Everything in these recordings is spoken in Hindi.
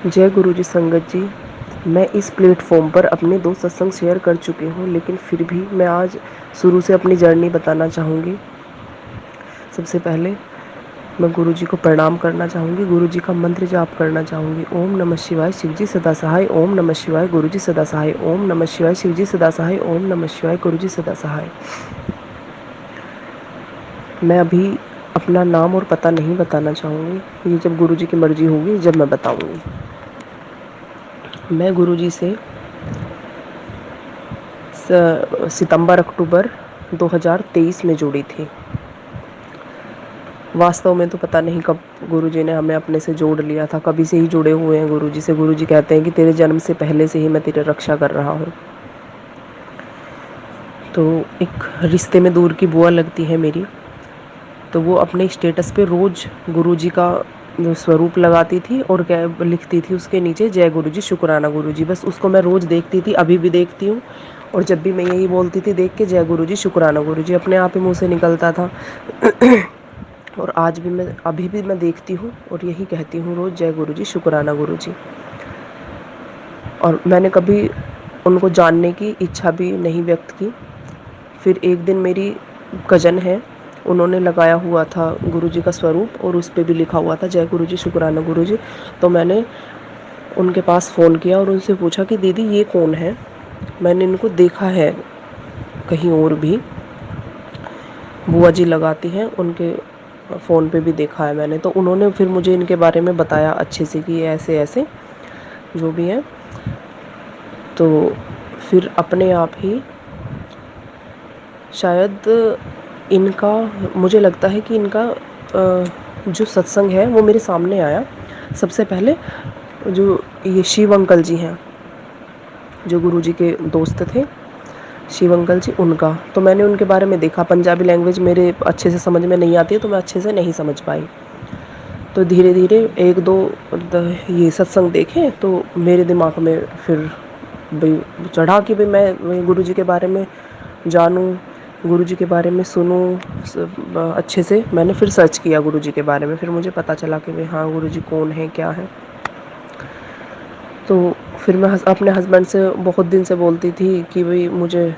जय गुरु जी संगत जी। मैं इस प्लेटफॉर्म पर अपने 2 सत्संग शेयर कर चुकी हूँ, लेकिन फिर भी मैं आज शुरू से अपनी जर्नी बताना चाहूँगी। सबसे पहले मैं गुरु जी को प्रणाम करना चाहूँगी, गुरु जी का मंत्र जाप करना चाहूँगी। ओम नमः शिवाय शिव जी सदा सहाय, ओम नमः शिवाय गुरु जी सदा सहाय, ओम नमः शिवाय शिव जी सदा सहाय, ओम नमः शिवाय गुरु जी सदा सहाय। मैं अभी अपना नाम और पता नहीं बताना चाहूँगी, ये जब गुरु जी की मर्जी होगी जब मैं बताऊँगी। मैं गुरु जी से सितंबर अक्टूबर 2023 में जुड़ी थी। वास्तव में तो पता नहीं कब गुरुजी ने हमें अपने से जोड़ लिया था, कभी से ही जुड़े हुए हैं गुरुजी से। गुरुजी कहते हैं कि तेरे जन्म से पहले से ही मैं तेरी रक्षा कर रहा हूँ। तो एक रिश्ते में दूर की बुआ लगती है मेरी, तो वो अपने स्टेटस पे रोज़ गुरुजी का स्वरूप लगाती थी और क्या लिखती थी उसके नीचे, जय गुरुजी शुक्राना गुरुजी। बस उसको मैं रोज़ देखती थी, अभी भी देखती हूँ। और जब भी मैं यही बोलती थी देख के, जय गुरुजी शुक्राना गुरुजी, अपने आप ही मुँह से निकलता था। और आज भी मैं, अभी भी मैं देखती हूँ और यही कहती हूँ रोज़, जय गुरुजी शुक्राना गुरुजी। और मैंने कभी उनको जानने की इच्छा भी नहीं व्यक्त की। फिर एक दिन मेरी कज़न है, उन्होंने लगाया हुआ था गुरुजी का स्वरूप और उस पे भी लिखा हुआ था जय गुरुजी शुक्राना गुरुजी। तो मैंने उनके पास फ़ोन किया और उनसे पूछा कि दीदी ये कौन है, मैंने इनको देखा है कहीं और भी, बुआ जी लगाती हैं, उनके फ़ोन पे भी देखा है मैंने। तो उन्होंने फिर मुझे इनके बारे में बताया अच्छे से कि ऐसे ऐसे जो भी है। तो फिर अपने आप ही शायद इनका, मुझे लगता है कि इनका जो सत्संग है वो मेरे सामने आया सबसे पहले। जो ये शिव अंकल जी हैं, जो गुरुजी के दोस्त थे, शिव अंकल जी, उनका तो मैंने उनके बारे में देखा। पंजाबी लैंग्वेज मेरे अच्छे से समझ में नहीं आती है, तो मैं अच्छे से नहीं समझ पाई। तो धीरे धीरे एक दो ये सत्संग देखे तो मेरे दिमाग में फिर भाई चढ़ा कि भाई मैं गुरुजी के बारे में जानूं, गुरुजी के बारे में सुनूं अच्छे से। मैंने फिर सर्च किया गुरुजी के बारे में, फिर मुझे पता चला कि भाई हाँ गुरुजी कौन है क्या है। तो फिर मैं अपने हस्बैंड से बहुत दिन से बोलती थी कि भाई मुझे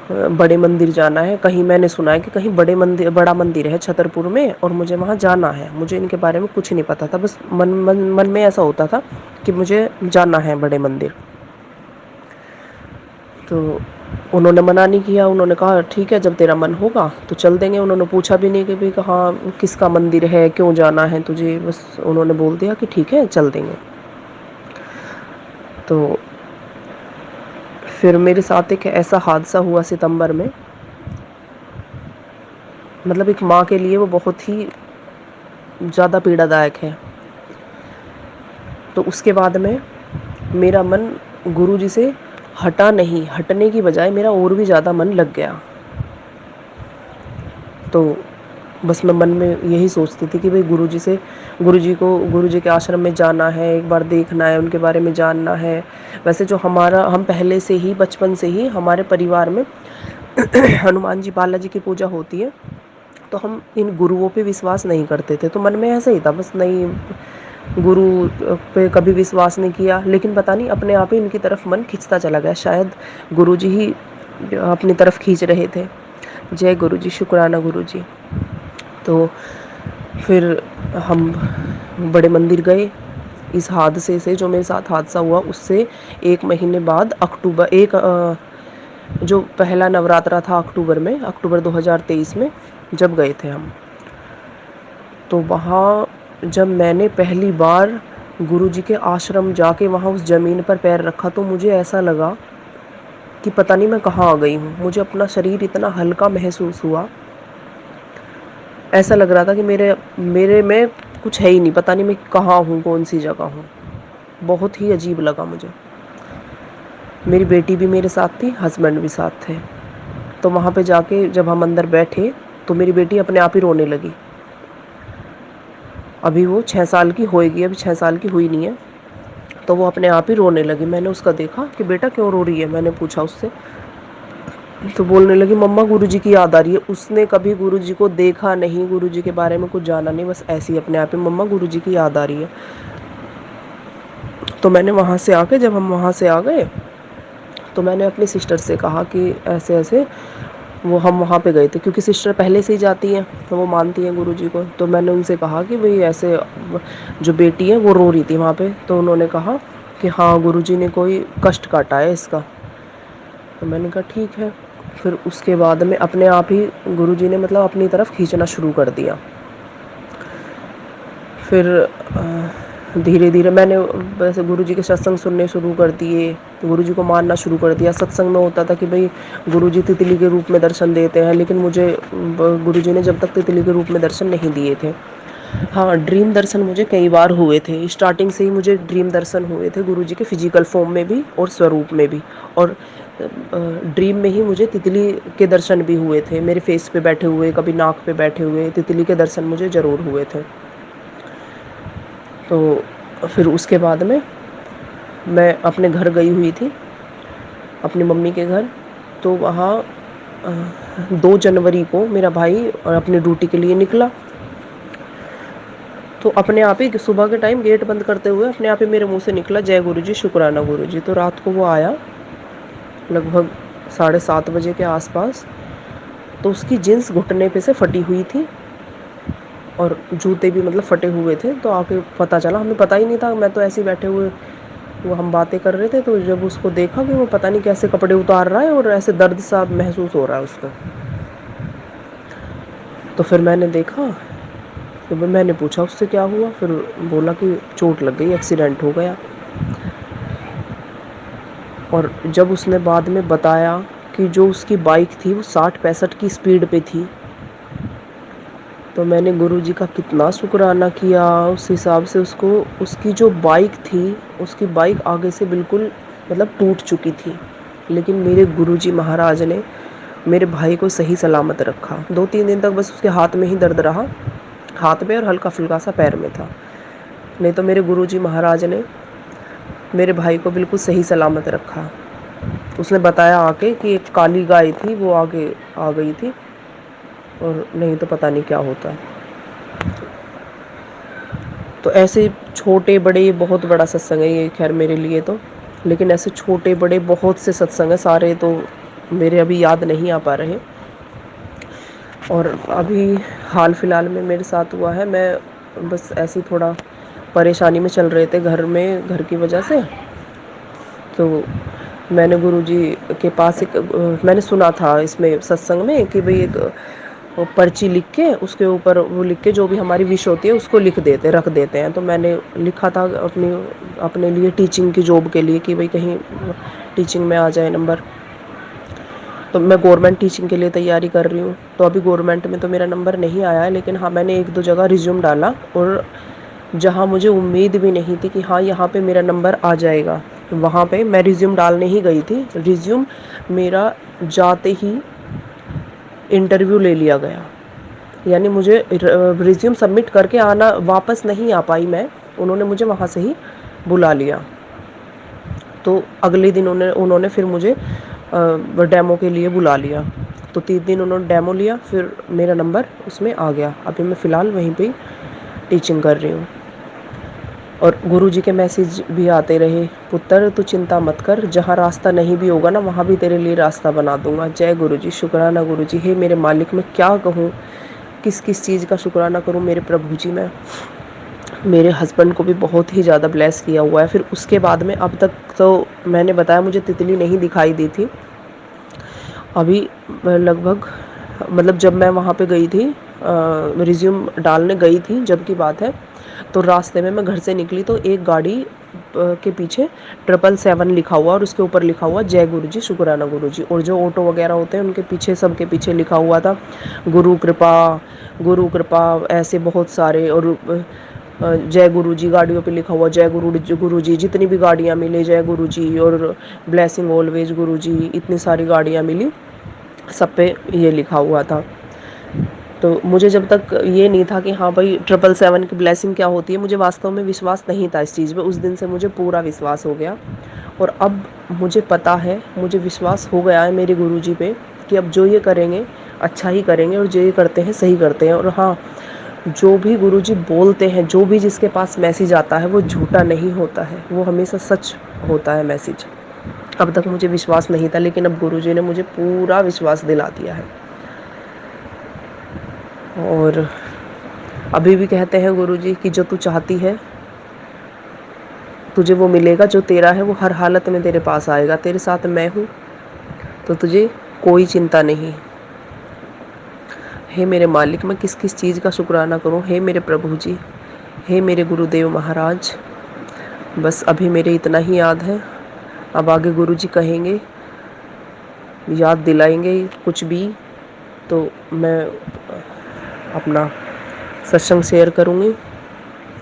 बड़े मंदिर जाना है। कहीं मैंने सुना है कि कहीं बड़ा मंदिर है छतरपुर में और मुझे वहाँ जाना है। मुझे इनके बारे में कुछ नहीं पता था, बस मन में ऐसा होता था कि मुझे जाना है बड़े मंदिर। तो उन्होंने मना नहीं किया, उन्होंने कहा ठीक है जब तेरा मन होगा तो चल देंगे। उन्होंने पूछा भी नहीं कि भाई कहाँ किसका मंदिर है, क्यों जाना है तुझे, बस उन्होंने बोल दिया कि ठीक है चल देंगे। तो फिर मेरे साथ एक ऐसा हादसा हुआ सितंबर में, मतलब एक माँ के लिए वो बहुत ही ज़्यादा पीड़ादायक है। तो उसके बाद में मेरा मन गुरुजी से हटा नहीं, हटने की बजाय मेरा और भी ज़्यादा मन लग गया। तो बस मैं मन में यही सोचती थी कि भाई गुरुजी के आश्रम में जाना है, एक बार देखना है, उनके बारे में जानना है। वैसे जो हम पहले से ही बचपन से ही हमारे परिवार में हनुमान जी बालाजी की पूजा होती है, तो हम इन गुरुओं पे विश्वास नहीं करते थे। तो मन में ऐसा ही था, बस नहीं, गुरु पे कभी विश्वास नहीं किया। लेकिन पता नहीं अपने आप ही इनकी तरफ मन खिंचता चला गया, शायद गुरुजी ही अपनी तरफ खींच रहे थे। जय गुरुजी शुक्राना गुरुजी। तो फिर हम बड़े मंदिर गए। इस हादसे से, जो मेरे साथ हादसा हुआ उससे 1 महीने बाद जो पहला नवरात्रा था अक्टूबर 2023 में जब गए थे हम, तो वहाँ जब मैंने पहली बार गुरुजी के आश्रम जाके वहाँ उस ज़मीन पर पैर रखा तो मुझे ऐसा लगा कि पता नहीं मैं कहाँ आ गई हूँ। मुझे अपना शरीर इतना हल्का महसूस हुआ, ऐसा लग रहा था कि मेरे में कुछ है ही नहीं, पता नहीं मैं कहाँ हूँ, कौन सी जगह हूँ। बहुत ही अजीब लगा मुझे। मेरी बेटी भी मेरे साथ थी, हस्बैंड भी साथ थे। तो वहाँ पे जाके जब हम अंदर बैठे तो मेरी बेटी अपने आप ही रोने लगी। अभी वो 6 साल की होएगी, अभी 6 साल की हुई नहीं है। तो वो अपने आप ही रोने लगी। मैंने उसका देखा कि बेटा क्यों रो रही है, मैंने पूछा उससे। तो बोलने लगी मम्मा गुरुजी की याद आ रही है। उसने कभी गुरुजी को देखा नहीं, गुरुजी के बारे में कुछ जाना नहीं, बस ऐसे ही अपने आप ही मम्मा गुरुजी की याद आ रही है। तो मैंने वहाँ से आके, जब हम वहाँ से आ गए तो मैंने अपनी सिस्टर से कहा कि ऐसे ऐसे, वो हम वहाँ पे गए थे क्योंकि सिस्टर पहले से ही जाती हैं तो वो मानती हैं गुरुजी को। तो मैंने उनसे कहा कि भाई ऐसे जो बेटी है वो रो रही थी वहाँ पे, तो उन्होंने कहा कि हाँ गुरुजी ने कोई कष्ट काटा है इसका। तो मैंने कहा ठीक है। फिर उसके बाद में अपने आप ही गुरुजी ने मतलब अपनी तरफ खींचना शुरू कर दिया। फिर धीरे धीरे मैंने वैसे गुरुजी के सत्संग सुनने शुरू कर दिए, गुरुजी को मानना शुरू कर दिया। सत्संग में होता था कि भाई गुरुजी तितली के रूप में दर्शन देते हैं, लेकिन मुझे गुरुजी ने जब तक तितली के रूप में दर्शन नहीं दिए थे। हाँ, ड्रीम दर्शन मुझे कई बार हुए थे, स्टार्टिंग से ही मुझे ड्रीम दर्शन हुए थे गुरुजी के फिजिकल फॉर्म में भी और स्वरूप में भी। और ड्रीम में ही मुझे तितली के दर्शन भी हुए थे, मेरे फेस पे बैठे हुए, कभी नाक पे बैठे हुए, तितली के दर्शन मुझे ज़रूर हुए थे। तो फिर उसके बाद में मैं अपने घर गई हुई थी, अपनी मम्मी के घर। तो वहाँ 2 जनवरी को मेरा भाई अपनी ड्यूटी के लिए निकला। तो अपने आप ही सुबह के टाइम गेट बंद करते हुए अपने आप ही मेरे मुंह से निकला, जय गुरुजी, शुक्राना गुरुजी। तो रात को वो आया लगभग 7:30 बजे के आसपास। तो उसकी जीन्स घुटने पे से फटी हुई थी और जूते भी मतलब फटे हुए थे। तो आके पता चला, हमें पता ही नहीं था, मैं तो ऐसे ही बैठे हुए, वो हम बातें कर रहे थे। तो जब उसको देखा कि वो पता नहीं कैसे कपड़े उतार रहा है और ऐसे दर्द सा महसूस हो रहा है उसको। तो फिर मैंने देखा, तो मैंने पूछा उससे क्या हुआ। फिर बोला कि चोट लग गई, एक्सीडेंट हो गया। और जब उसने बाद में बताया कि जो उसकी बाइक थी वो 60-65 की स्पीड पे थी, तो मैंने गुरुजी का कितना शुक्राना किया। उस हिसाब से उसको, उसकी जो बाइक थी, उसकी बाइक आगे से बिल्कुल मतलब टूट चुकी थी, लेकिन मेरे गुरुजी महाराज ने मेरे भाई को सही सलामत रखा। 2-3 दिन तक बस उसके हाथ में ही दर्द रहा, हाथ में और हल्का फुल्का सा पैर में था, नहीं तो मेरे गुरुजी महाराज ने मेरे भाई को बिल्कुल सही सलामत रखा। उसने बताया आके कि एक काली गाय थी, वो आगे आ गई थी और नहीं तो पता नहीं क्या होता। तो ऐसे छोटे बड़े, बहुत बड़ा सत्संग है ये खैर मेरे लिए तो, लेकिन ऐसे छोटे बड़े बहुत से सत्संग हैं, सारे तो मेरे अभी याद नहीं आ पा रहे। और अभी हाल फिलहाल में मेरे साथ हुआ है, मैं बस ऐसे थोड़ा परेशानी में चल रहे थे घर में, घर की वजह से। तो मैंने गुरुजी के पास एक मैंने सुना था इसमें सत्संग में कि भाई एक पर्ची लिख के, उसके ऊपर वो लिख के जो भी हमारी विश होती है उसको रख देते हैं। तो मैंने लिखा था अपने लिए टीचिंग की जॉब के लिए कि भाई कहीं टीचिंग में आ जाए नंबर। तो मैं गवर्नमेंट टीचिंग के लिए तैयारी कर रही हूँ। तो अभी गवर्नमेंट में तो मेरा नंबर नहीं आया है, लेकिन हाँ मैंने 1-2 जगह रिज्यूम डाला, और जहाँ मुझे उम्मीद भी नहीं थी कि हाँ यहाँ पे मेरा नंबर आ जाएगा, वहाँ पे मैं रिज्यूम डालने ही गई थी। रिज्यूम मेरा जाते ही इंटरव्यू ले लिया गया, यानी मुझे रिज्यूम सबमिट करके आना, वापस नहीं आ पाई मैं, उन्होंने मुझे वहाँ से ही बुला लिया। तो अगले दिन उन्होंने फिर मुझे डेमो के लिए बुला लिया। तो 3 दिन उन्होंने डेमो लिया, फिर मेरा नंबर उसमें आ गया। अभी मैं फ़िलहाल वहीं पे टीचिंग कर रही हूँ। और गुरुजी के मैसेज भी आते रहे, पुत्र तू चिंता मत कर, जहाँ रास्ता नहीं भी होगा ना वहाँ भी तेरे लिए रास्ता बना दूंगा। जय गुरुजी, शुक्राना गुरुजी। हे मेरे मालिक, मैं क्या कहूँ, किस किस चीज़ का शुक्राना करूँ मेरे प्रभु जी। मैं मेरे हस्बैंड को भी बहुत ही ज़्यादा ब्लेस किया हुआ है। फिर उसके बाद में अब तक तो मैंने बताया मुझे तितली नहीं दिखाई दी थी। अभी लगभग मतलब जब मैं वहाँ पे गई थी, रिज्यूम डालने गई थी जब की बात है, तो रास्ते में मैं घर से निकली तो एक गाड़ी के पीछे 777 लिखा हुआ और उसके ऊपर लिखा हुआ जय गुरुजी, शुक्राना गुरुजी। और जो ऑटो वगैरह होते हैं उनके पीछे, सबके पीछे लिखा हुआ था गुरु कृपा, गुरु कृपा, ऐसे बहुत सारे। और जय गुरुजी गाड़ियों पे लिखा हुआ, जय गुरुजी, जितनी भी गाड़ियाँ मिले जय गुरुजी, और ब्लेसिंग ऑलवेज गुरुजी, इतनी सारी गाड़ियाँ मिली, सब पे ये लिखा हुआ था। तो मुझे जब तक ये नहीं था कि हाँ भाई 777 की ब्लेसिंग क्या होती है, मुझे वास्तव में विश्वास नहीं था इस चीज़ पे। उस दिन से मुझे पूरा विश्वास हो गया, और अब मुझे पता है, मुझे विश्वास हो गया है मेरे गुरुजी पे कि अब जो ये करेंगे अच्छा ही करेंगे, और जो ये करते हैं सही करते हैं। और हाँ, जो भी गुरुजी बोलते हैं, जो भी जिसके पास मैसेज आता है वो झूठा नहीं होता है, वो हमेशा सच होता है मैसेज। अब तक मुझे विश्वास नहीं था, लेकिन अब गुरुजी ने मुझे पूरा विश्वास दिला दिया है। और अभी भी कहते हैं गुरुजी कि जो तू चाहती है तुझे वो मिलेगा, जो तेरा है वो हर हालत में तेरे पास आएगा, तेरे साथ मैं हूँ तो तुझे कोई चिंता नहीं। हे मेरे मालिक, मैं किस किस चीज़ का शुक्राना करूँ। हे मेरे प्रभु जी, हे मेरे गुरुदेव महाराज, बस अभी मेरे इतना ही याद है। अब आगे गुरुजी कहेंगे, याद दिलाएंगे कुछ भी, तो मैं अपना सत्संग शेयर करूँगी।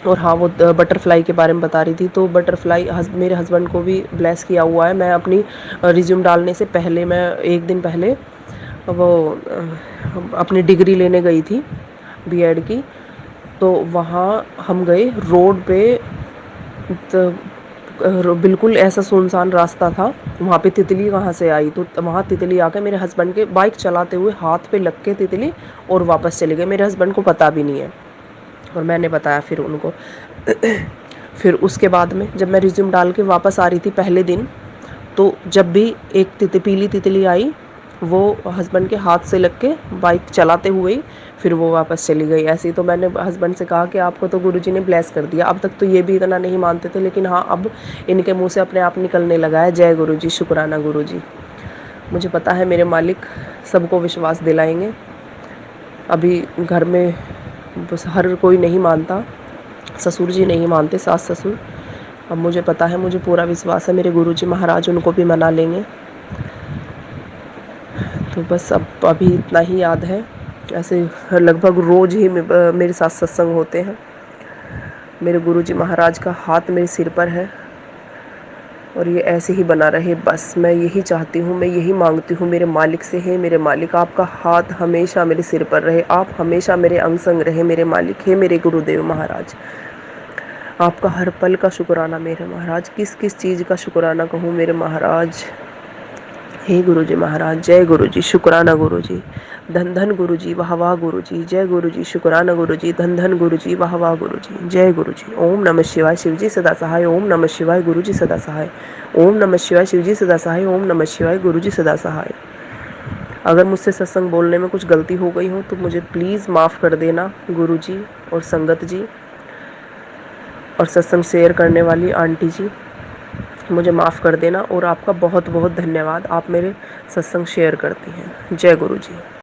और हाँ, वो बटरफ्लाई के बारे में बता रही थी, तो बटरफ्लाई मेरे हस्बैंड को भी ब्लेस किया हुआ है। मैं अपनी रिज्यूम डालने से पहले, मैं एक दिन पहले वो अपनी डिग्री लेने गई थी बीएड की, तो वहाँ हम गए रोड पे, तो बिल्कुल ऐसा सुनसान रास्ता था, वहाँ पे तितली कहाँ से आई, तो वहाँ तितली आके मेरे हस्बैंड के बाइक चलाते हुए हाथ पे लग के तितली और वापस चले गए। मेरे हस्बैंड को पता भी नहीं है और मैंने बताया फिर उनको। फिर उसके बाद में जब मैं रिज्यूम डाल के वापस आ रही थी पहले दिन, तो जब भी एक पीली तितली आई, वो हस्बैंड के हाथ से लग के बाइक चलाते हुए ही फिर वो वापस चली गई। ऐसे ही तो मैंने हस्बैंड से कहा कि आपको तो गुरुजी ने ब्लेस कर दिया। अब तक तो ये भी इतना नहीं मानते थे, लेकिन हाँ, अब इनके मुंह से अपने आप निकलने लगा है, जय गुरुजी, शुक्राना गुरुजी। मुझे पता है मेरे मालिक सबको विश्वास दिलाएंगे। अभी घर में बस हर कोई नहीं मानता, ससुर जी नहीं मानते, सास ससुर। अब मुझे पता है, मुझे पूरा विश्वास है मेरे गुरुजी महाराज उनको भी मना लेंगे। तो बस अब अभी इतना ही याद है। ऐसे लगभग रोज़ ही मेरे साथ सत्संग होते हैं। मेरे गुरुजी महाराज का हाथ मेरे सिर पर है और ये ऐसे ही बना रहे, बस मैं यही चाहती हूँ, मैं यही मांगती हूँ मेरे मालिक से। है मेरे मालिक, आपका हाथ हमेशा मेरे सिर पर रहे, आप हमेशा मेरे अंग संग रहे मेरे मालिक। हे मेरे गुरुदेव महाराज, आपका हर पल का शुक्राना मेरे महाराज। किस किस चीज़ का शुक्राना कहूँ मेरे महाराज। हे गुरुजी महाराज, जय गुरुजी, शुक्राना गुरुजी, धन धन गुरुजी, वाह वाह गुरुजी, जय गुरुजी, शुक्राना गुरुजी, धन धन गुरुजी, वाह वाह गुरुजी, जय गुरुजी। ओम नमः शिवाय, शिवजी सदा सहाय। ओम नमः शिवाय, गुरुजी सदा सहाय। ओम नमः शिवाय, शिवजी सदा सहाय। ओम नमः शिवाय, गुरुजी सदा सहाय। अगर मुझसे सत्संग बोलने में कुछ गलती हो गई हो तो मुझे प्लीज़ माफ़ कर देना गुरुजी और संगत जी और सत्संग शेयर करने वाली आंटी जी, मुझे माफ़ कर देना। और आपका बहुत बहुत धन्यवाद, आप मेरे सत्संग शेयर करती हैं। जय गुरु जी।